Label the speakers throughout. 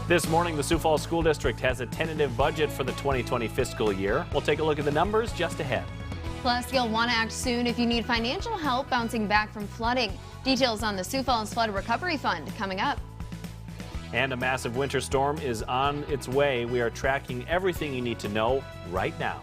Speaker 1: This morning, the Sioux Falls School District has a tentative budget for the 2020 fiscal year. We'll take a look at the numbers just ahead.
Speaker 2: Plus, you'll want to act soon if you need financial help bouncing back from flooding. Details on the Sioux Falls Flood Recovery Fund coming up.
Speaker 1: And a massive winter storm is on its way. We are tracking everything you need to know right now.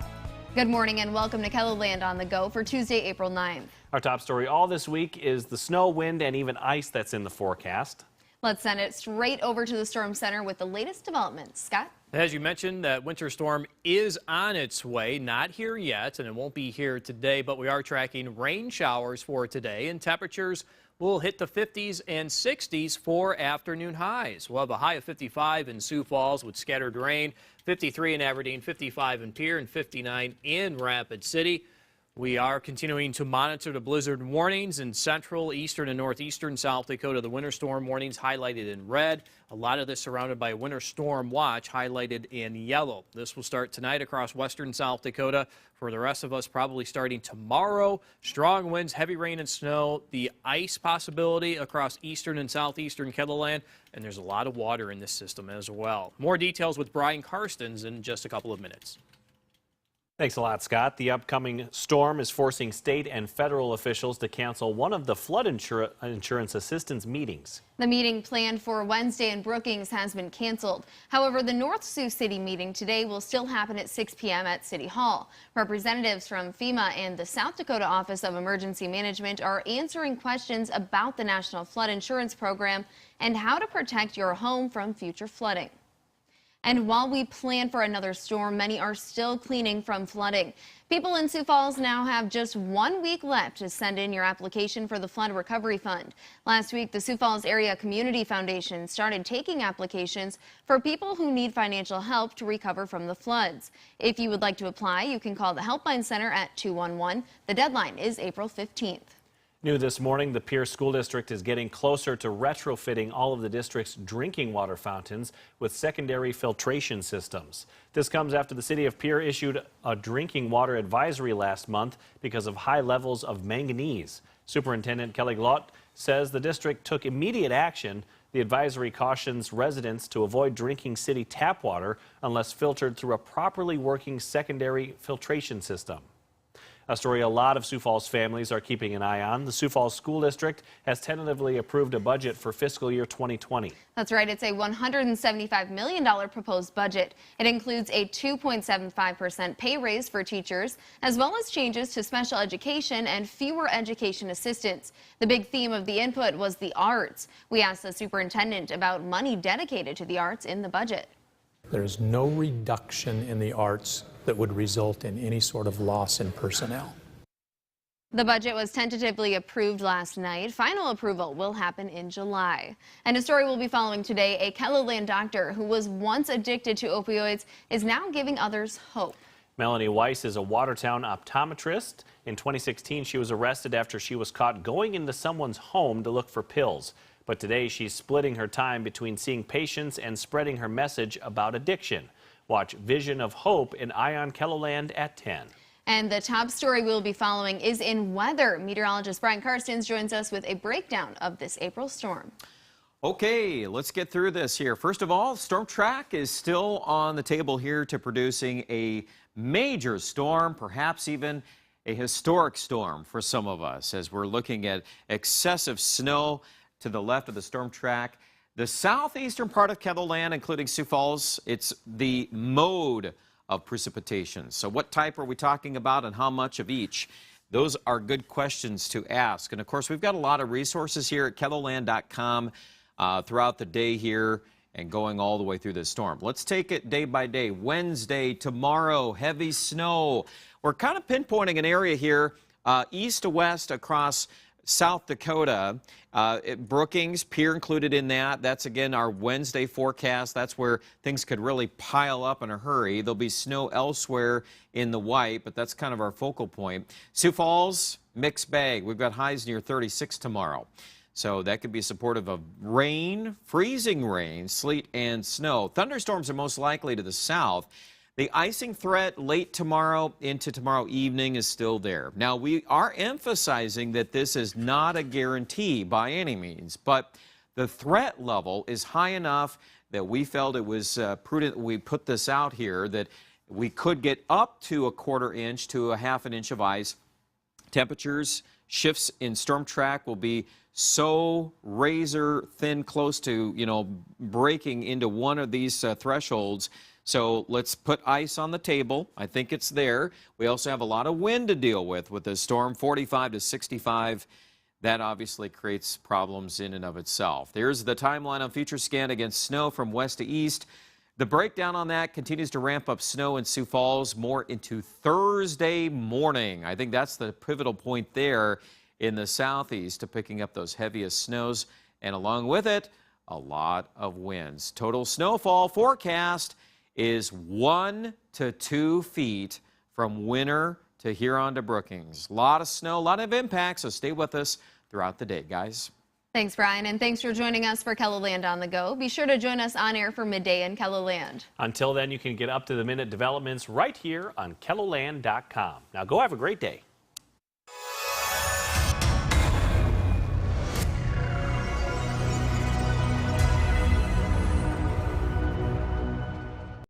Speaker 2: Good morning and welcome to KELOLAND on the go for Tuesday, April 9th.
Speaker 1: Our top story all this week is the snow, wind, and even ice that's in the forecast.
Speaker 2: Let's send it straight over to the Storm Center with the latest developments. Scott?
Speaker 3: As you mentioned, that winter storm is on its way, not here yet, and it won't be here today, but we are tracking rain showers for today, and temperatures will hit the 50s and 60s for afternoon highs. We'll have a high of 55 in Sioux Falls with scattered rain, 53 in Aberdeen, 55 in Pierre, and 59 in Rapid City. We are continuing to monitor the blizzard warnings in central, eastern, and northeastern South Dakota. The winter storm warnings highlighted in red. A lot of this surrounded by a winter storm watch highlighted in yellow. This will start tonight across western South Dakota. For the rest of us, probably starting tomorrow. Strong winds, heavy rain and snow, the ice possibility across eastern and southeastern KELOLAND, and there's a lot of water in this system as well. More details with Brian Karstens in just a couple of minutes.
Speaker 1: Thanks a lot, Scott. The upcoming storm is forcing state and federal officials to cancel one of the flood insurance assistance meetings.
Speaker 2: The meeting planned for Wednesday in Brookings has been canceled. However, the North Sioux City meeting today will still happen at 6 p.m. at City Hall. Representatives from FEMA and the South Dakota Office of Emergency Management are answering questions about the National Flood Insurance Program and how to protect your home from future flooding. And while we plan for another storm, many are still cleaning from flooding. People in Sioux Falls now have just 1 week left to send in your application for the Flood Recovery Fund. Last week, the Sioux Falls Area Community Foundation started taking applications for people who need financial help to recover from the floods. If you would like to apply, you can call the Helpline Center at 211. The deadline is April 15th.
Speaker 1: New this morning, the Pierre School District is getting closer to retrofitting all of the district's drinking water fountains with secondary filtration systems. This comes after the city of Pierre issued a drinking water advisory last month because of high levels of manganese. Superintendent Kelly Glott says the district took immediate action. The advisory cautions residents to avoid drinking city tap water unless filtered through a properly working secondary filtration system. A story a lot of Sioux Falls families are keeping an eye on. The Sioux Falls School District has tentatively approved a budget for fiscal year 2020.
Speaker 2: That's right. It's a $175 million proposed budget. It includes a 2.75% pay raise for teachers, as well as changes to special education and fewer education assistants. The big theme of the input was the arts. We asked the superintendent about money dedicated to the arts in the budget.
Speaker 4: There's no reduction in the arts that would result in any sort of loss in personnel.
Speaker 2: The budget was tentatively approved last night. Final approval will happen in July. And a story we'll be following today, a KELOLAND doctor who was once addicted to opioids is now giving others hope.
Speaker 1: Melanie Weiss is a Watertown optometrist. In 2016, she was arrested after she was caught going into someone's home to look for pills. But today, she's splitting her time between seeing patients and spreading her message about addiction. Watch Vision of Hope in Eye on KELOLAND at 10.
Speaker 2: And the top story we'll be following is in weather. Meteorologist Brian Karstens joins us with a breakdown of this April storm.
Speaker 5: Okay, let's get through this here. First of all, storm track is still on the table here to producing a major storm, perhaps even a historic storm for some of us, as we're looking at excessive snow to the left of the storm track. The southeastern part of KELOLAND, including Sioux Falls, it's the mode of precipitation. So what type are we talking about and how much of each? Those are good questions to ask. And of course, we've got a lot of resources here at KELOLAND.com throughout the day here and going all the way through this storm. Let's take it day by day. Wednesday, tomorrow, heavy snow. We're kind of pinpointing an area here east to west across South Dakota, Brookings, Pierre included in that. That's, again, our Wednesday forecast. That's where things could really pile up in a hurry. There'll be snow elsewhere in the white, but that's kind of our focal point. Sioux Falls, mixed bag. We've got highs near 36 tomorrow. So that could be supportive of rain, freezing rain, sleet, and snow. Thunderstorms are most likely to the south. The icing threat late tomorrow into tomorrow evening is still there. Now, we are emphasizing that this is not a guarantee by any means, but the threat level is high enough that we felt it was prudent we put this out here, that we could get up to a 1/4 inch to a 1/2 inch of ice. Temperatures shifts in storm track will be so razor thin, close to, breaking into one of these thresholds. So let's put ice on the table. I think it's there. We also have a lot of wind to deal with the storm, 45 to 65. That obviously creates problems in and of itself. There's the timeline on Future Scan against snow from west to east. The breakdown on that continues to ramp up snow in Sioux Falls more into Thursday morning. I think that's the pivotal point there in the southeast to picking up those heaviest snows, and along with it, a lot of winds. Total snowfall forecast is 1 to 2 feet from Winter to Huron to Brookings. A lot of snow, a lot of impact, so stay with us throughout the day, guys.
Speaker 2: Thanks, Brian, and thanks for joining us for KELOLAND on the Go. Be sure to join us on air for midday in KELOLAND.
Speaker 1: Until then, you can get up-to-the-minute developments right here on KELOLAND.com. Now go have a great day.